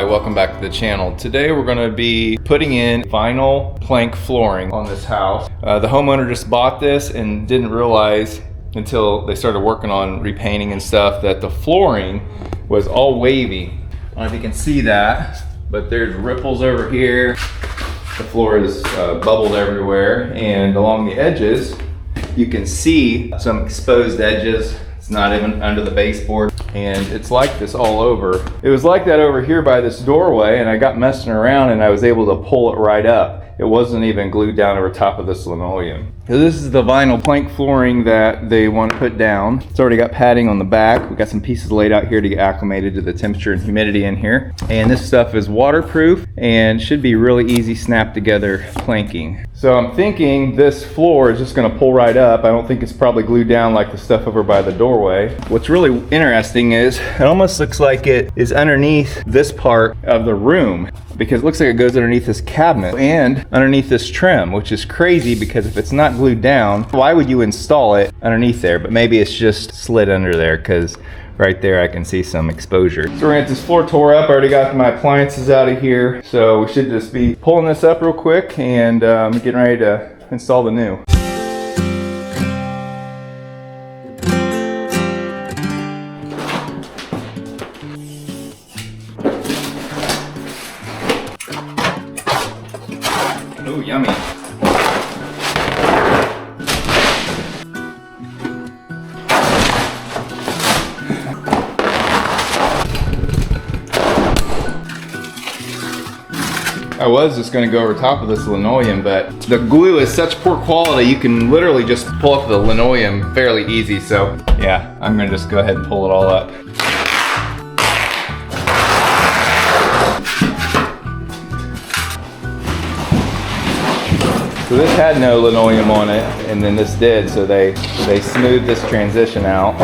Hi, welcome back to the channel. Today we're going to be putting in vinyl plank flooring on this house. The homeowner just bought this and didn't realize until they started working on repainting and stuff that the flooring was all wavy. I don't know if you can see that, but there's ripples over here. The floor is bubbled everywhere, and along the edges you can see some exposed edges. It's not even under the baseboard, and it's like this all over. It was like that over here by this doorway, and I got messing around and I was able to pull it right up. It wasn't even glued down over top of this linoleum. So this is the vinyl plank flooring that they want to put down. It's already got padding on the back. We got some pieces laid out here to get acclimated to the temperature and humidity in here. And this stuff is waterproof and should be really easy snap together planking. So I'm thinking this floor is just going to pull right up. I don't think it's probably glued down like the stuff over by the doorway. What's really interesting is it almost looks like it is underneath this part of the room, because it looks like it goes underneath this cabinet and underneath this trim, which is crazy because if it's not glued down, why would you install it underneath there? But maybe it's just slid under there, because right there I can see some exposure. So we're gonna get this floor tore up. I already got my appliances out of here, so we should just be pulling this up real quick and getting ready to install the new. Oh, yummy. I was just going to go over top of this linoleum, but the glue is such poor quality you can literally just pull up the linoleum fairly easy. So yeah, I'm going to just go ahead and pull it all up. So this had no linoleum on it, and then this did, so they smoothed this transition out.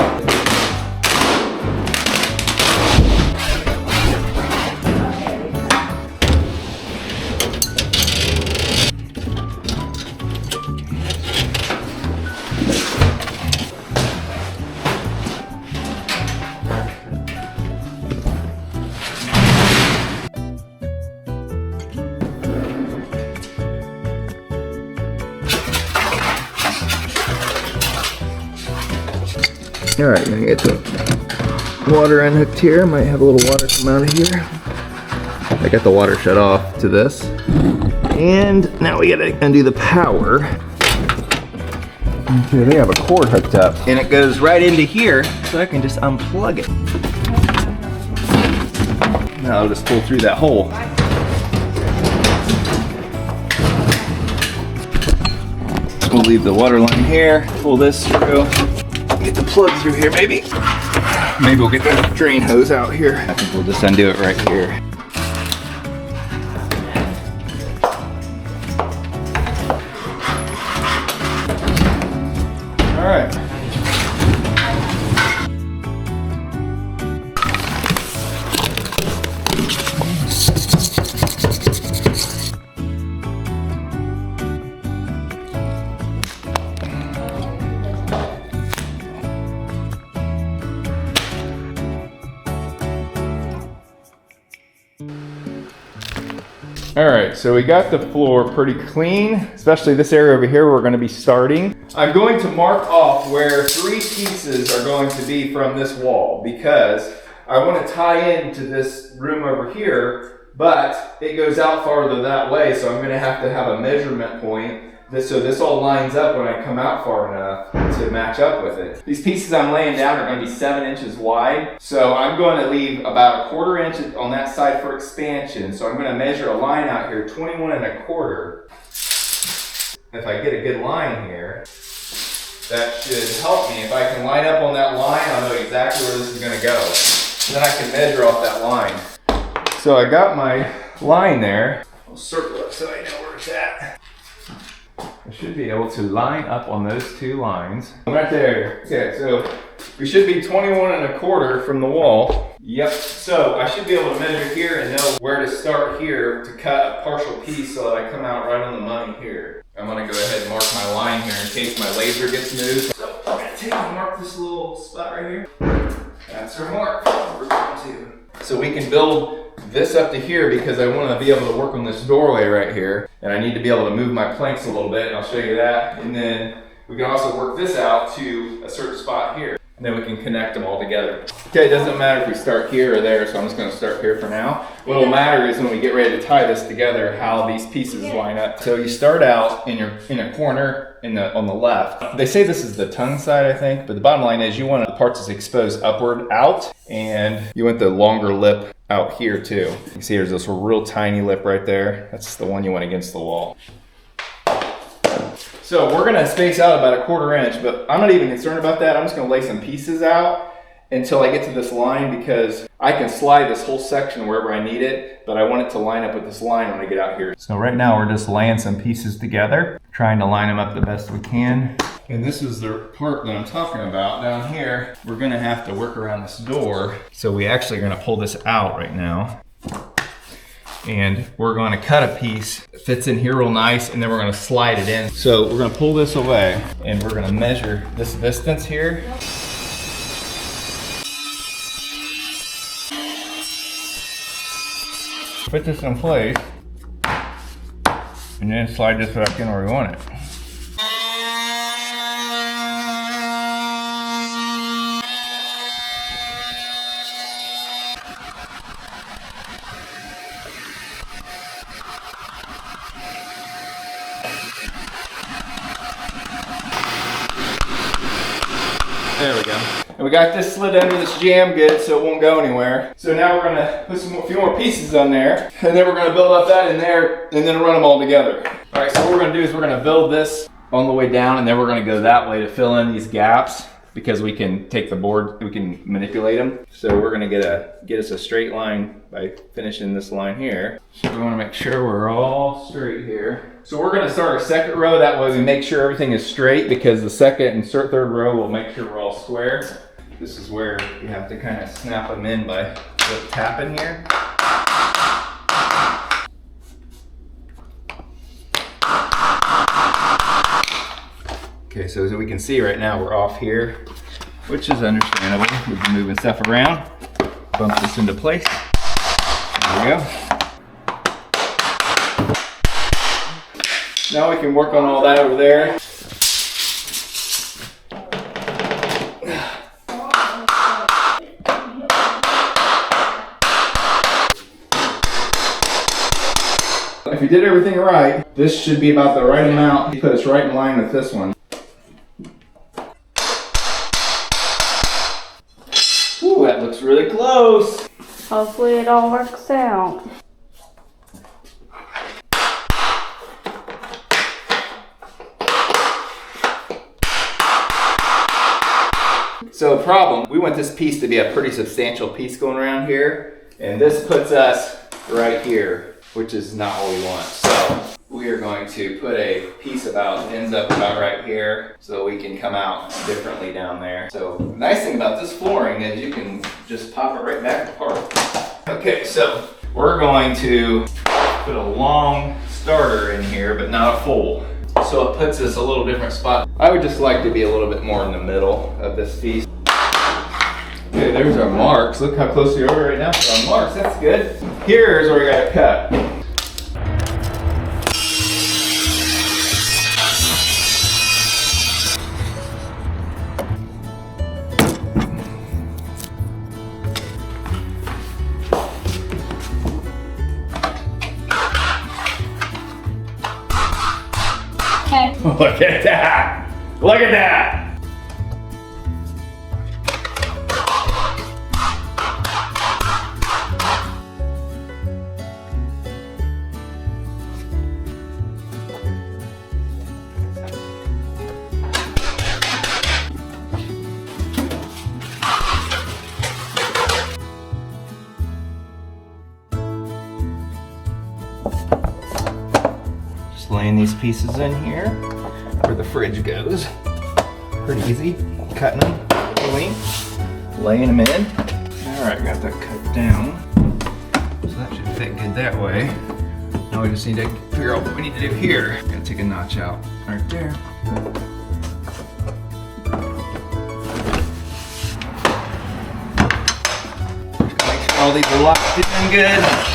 All right, gonna get the water unhooked here. Might have a little water come out of here. I got the water shut off to this. And now we gotta undo the power. Okay, they have a cord hooked up. And it goes right into here, so I can just unplug it. Now I'll just pull through that hole. We'll leave the water line here, pull this through. Get the plug through here, maybe. Maybe we'll get the drain hose out here. I think we'll just undo it right here. All right. All right, so we got the floor pretty clean, especially this area over here where we're gonna be starting. I'm going to mark off where 3 pieces are going to be from this wall, because I wanna tie into this room over here, but it goes out farther that way, so I'm gonna have to have a measurement point so this all lines up when I come out far enough to match up with it. These pieces I'm laying down are going to be 7 inches wide, so I'm going to leave about 1/4 inch on that side for expansion. So I'm going to measure a line out here, 21 1/4. If I get a good line here, that should help me. If I can line up on that line, I'll know exactly where this is going to go. Then I can measure off that line. So I got my line there. I'll circle it so I know where it's at. I should be able to line up on those 2 lines. Right there. Okay, so we should be 21 1/4 from the wall. Yep, so I should be able to measure here and know where to start here to cut a partial piece so that I come out right on the money here. I'm gonna go ahead and mark my line here in case my laser gets moved. So I'm gonna take and mark this little spot right here. That's our mark. We're going to. So we can build this up to here because I want to be able to work on this doorway right here. And I need to be able to move my planks a little bit, and I'll show you that. And then we can also work this out to a certain spot here. And then we can connect them all together. Okay, it doesn't matter if we start here or there, so I'm just gonna start here for now. What will matter is when we get ready to tie this together, how these pieces line up. So you start out in a corner on the left. They say this is the tongue side, I think, but the bottom line is you want the parts that's exposed upward out, and you want the longer lip out here too. You can see there's this real tiny lip right there. That's the one you want against the wall. So we're gonna space out about 1/4 inch, but I'm not even concerned about that. I'm just gonna lay some pieces out until I get to this line, because I can slide this whole section wherever I need it, but I want it to line up with this line when I get out here. So right now we're just laying some pieces together, trying to line them up the best we can. And this is the part that I'm talking about. Down here, we're gonna have to work around this door. So we actually are gonna pull this out right now. And we're going to cut a piece that fits in here real nice, and then we're going to slide it in. So we're going to pull this away, and we're going to measure this distance here. Put this in place, and then slide this back in where we want it. There we go. And we got this slid under this jam good so it won't go anywhere. So now we're gonna put a few more pieces on there, and then we're gonna build up that in there and then run them all together. All right, so what we're gonna do is we're gonna build this on the way down, and then we're gonna go that way to fill in these gaps, because we can take the board, we can manipulate them. So we're gonna get us a straight line by finishing this line here. So we wanna make sure we're all straight here. So we're gonna start our second row, that way we make sure everything is straight, because the second and third row will make sure we're all square. This is where you have to kind of snap them in by tapping here. Okay, so as we can see right now, we're off here, which is understandable. We've been moving stuff around. Bump this into place. There we go. Now we can work on all that over there. If you did everything right, this should be about the right amount. You put us right in line with this one. Ooh, that looks really close. Hopefully it all works out. So the problem, we want this piece to be a pretty substantial piece going around here, and this puts us right here, which is not what we want. So we are going to put a piece ends up about right here, so we can come out differently down there. So the nice thing about this flooring is you can just pop it right back apart. Okay, so we're going to put a long starter in here, but not a full. So it puts us a little different spot. I would just like to be a little bit more in the middle of this piece. Okay, there's our marks. Look how close we are right now to our marks. That's good. Here's where we got to cut. Look at that! Look at that! Just laying these pieces in here where the fridge goes. Pretty easy. Cutting them, clean, laying them in. Alright, got that cut down. So that should fit good that way. Now we just need to figure out what we need to do here. Gotta take a notch out right there. Make sure all these are locked in good.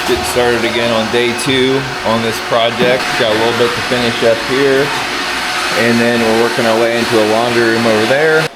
Getting started again on day 2 on this project. Got a little bit to finish up here. And then we're working our way into a laundry room over there.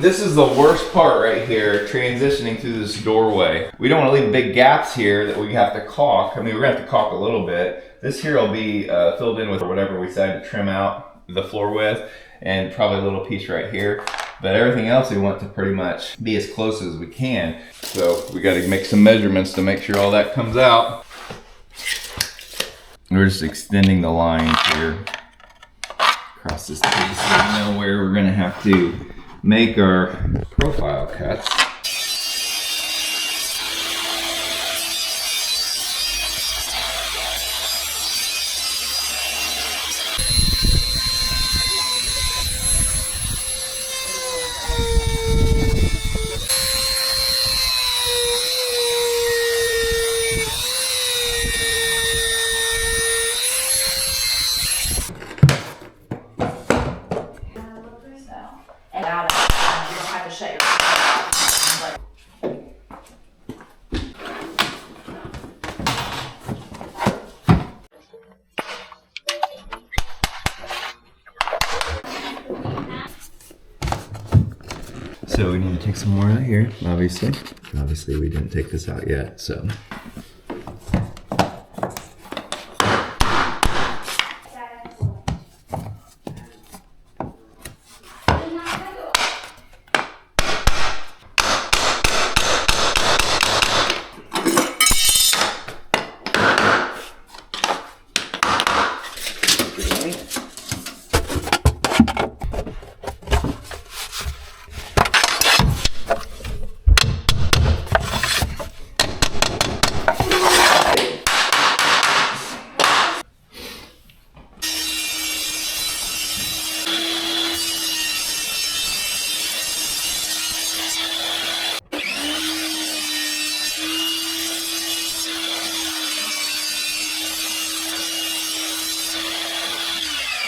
This is the worst part right here, transitioning through this doorway. We don't want to leave big gaps here that we have to caulk. I mean, we're going to have to caulk a little bit. This here will be filled in with whatever we decide to trim out the floor with, and probably a little piece right here. But everything else we want to pretty much be as close as we can. So we got to make some measurements to make sure all that comes out. We're just extending the lines here across this piece. So we know where we're going to have to make our profile cuts. So we need to take some more out here, obviously. Obviously we didn't take this out yet, so.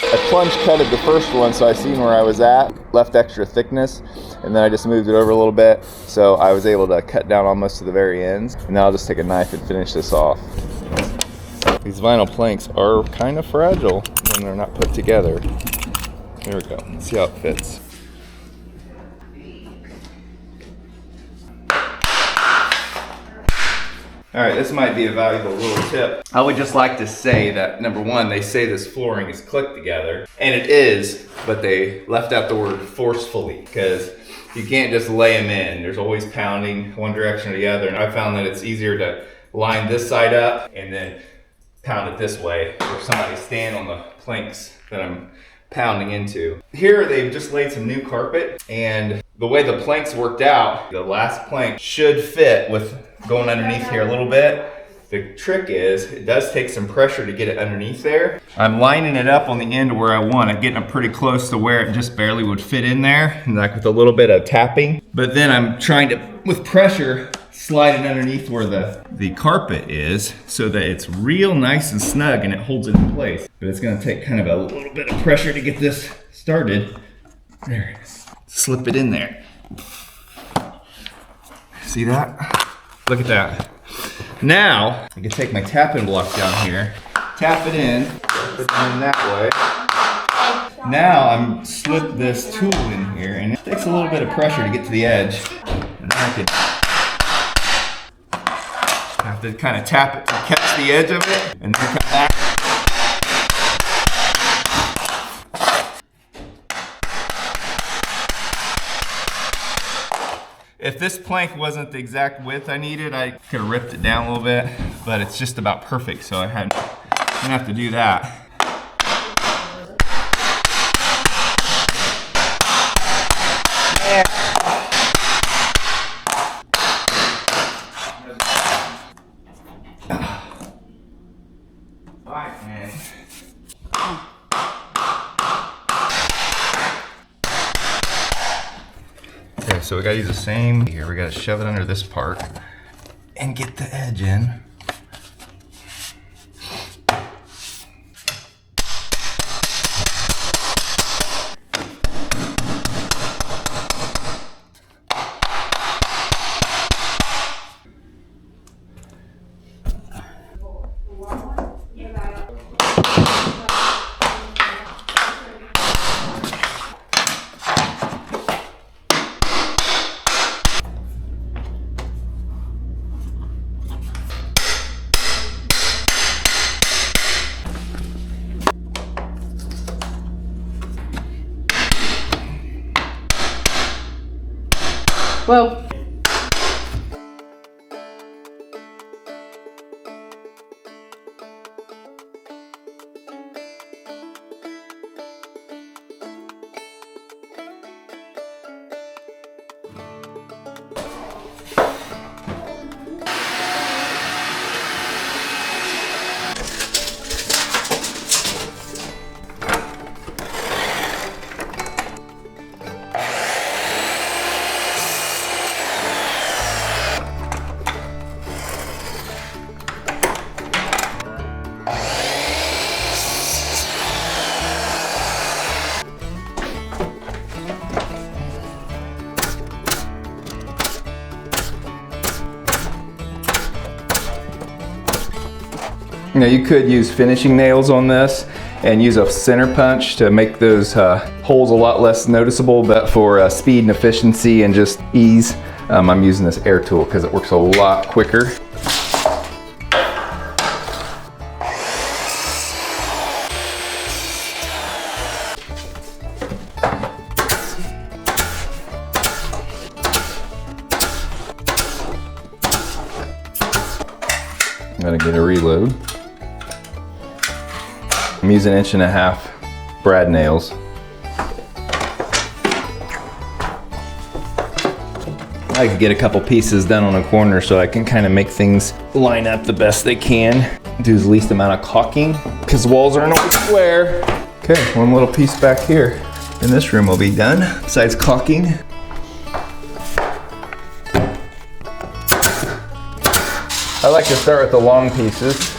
I plunge cutted the first one, so I seen where I was at, left extra thickness, and then I just moved it over a little bit, so I was able to cut down almost to the very ends. And now I'll just take a knife and finish this off. These vinyl planks are kind of fragile when they're not put together. Here we go, let's see how it fits. All right, this might be a valuable little tip. I would just like to say that, number one, they say this flooring is clicked together, and it is, but they left out the word forcefully, because you can't just lay them in. There's always pounding one direction or the other, and I found that it's easier to line this side up and then pound it this way, or somebody stand on the planks that I'm pounding into. Here they've just laid some new carpet, and the way the planks worked out, the last plank should fit with going underneath here a little bit. The trick is, it does take some pressure to get it underneath there. I'm lining it up on the end where I want it, getting it pretty close to where it just barely would fit in there, and like with a little bit of tapping. But then I'm trying to, with pressure, slide it underneath where the carpet is, so that it's real nice and snug and it holds it in place. But it's gonna take kind of a little bit of pressure to get this started. There, slip it in there. See that? Look at that. Now, I can take my tap-in block down here, tap it in, put it in that way. Now I'm slip this tool in here, and it takes a little bit of pressure to get to the edge. And then I can have to kind of tap it to catch the edge of it, and then come back. If this plank wasn't the exact width I needed, I could have ripped it down a little bit, but it's just about perfect, so I didn't have to do that. All right, man. so we gotta use the same here. We gotta shove it under this part and get the edge in. Well, Now you could use finishing nails on this and use a center punch to make those holes a lot less noticeable, but for speed and efficiency and just ease, I'm using this air tool because it works a lot quicker. I'm gonna get a reload. I'm using 1.5 inch brad nails. I could get a couple pieces done on a corner so I can kind of make things line up the best they can. Do the least amount of caulking because walls aren't always square. Okay, one little piece back here. And this room will be done, besides caulking. I like to start with the long pieces.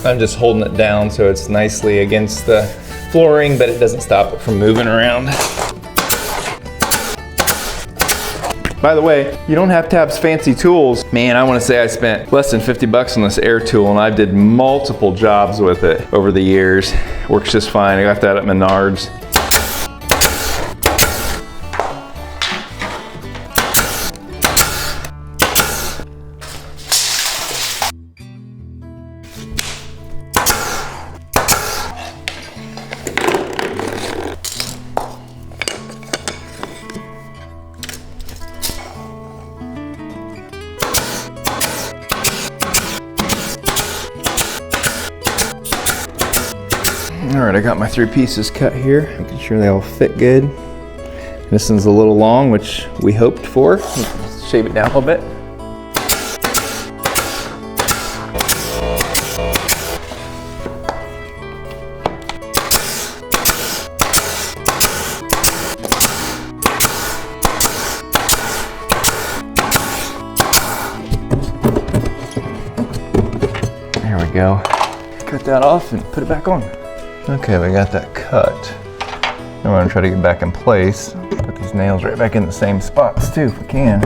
I'm just holding it down so it's nicely against the flooring, but it doesn't stop it from moving around. By the way, you don't have to have fancy tools. Man, I want to say I spent less than 50 bucks on this air tool, and I did multiple jobs with it over the years. Works just fine. I got that at Menards. All right, I got my 3 pieces cut here, making sure they all fit good. This one's a little long, which we hoped for. Let's shave it down a little bit. There we go. Cut that off and put it back on. Okay, we got that cut. Now we're gonna try to get back in place. Put these nails right back in the same spots too, if we can.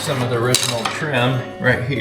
Some of the original trim right here.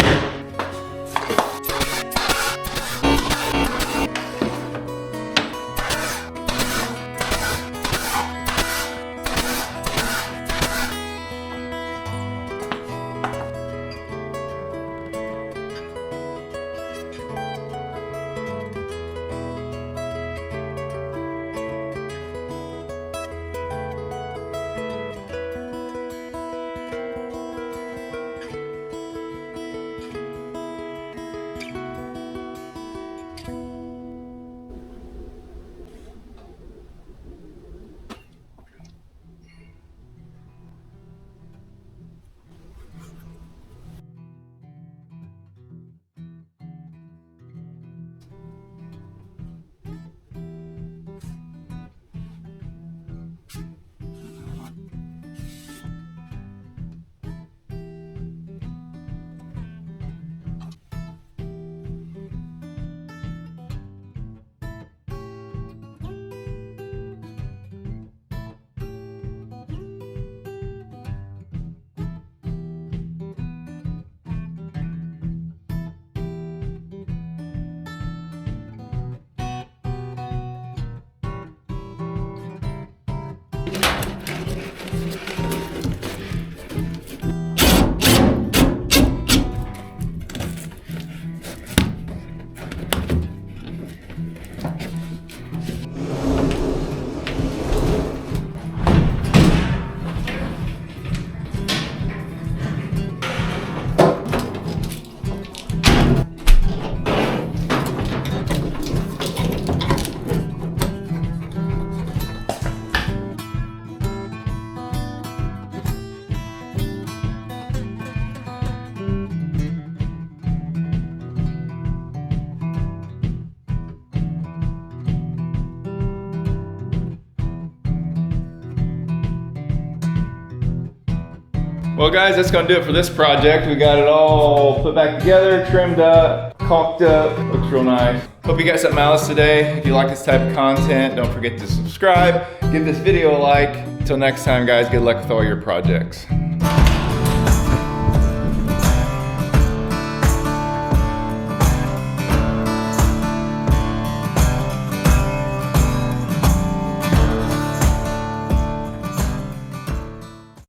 Well guys, that's gonna do it for this project. We got it all put back together, trimmed up, caulked up, looks real nice. Hope you got something out of this today. If you like this type of content, don't forget to subscribe, give this video a like. Until next time guys, good luck with all your projects.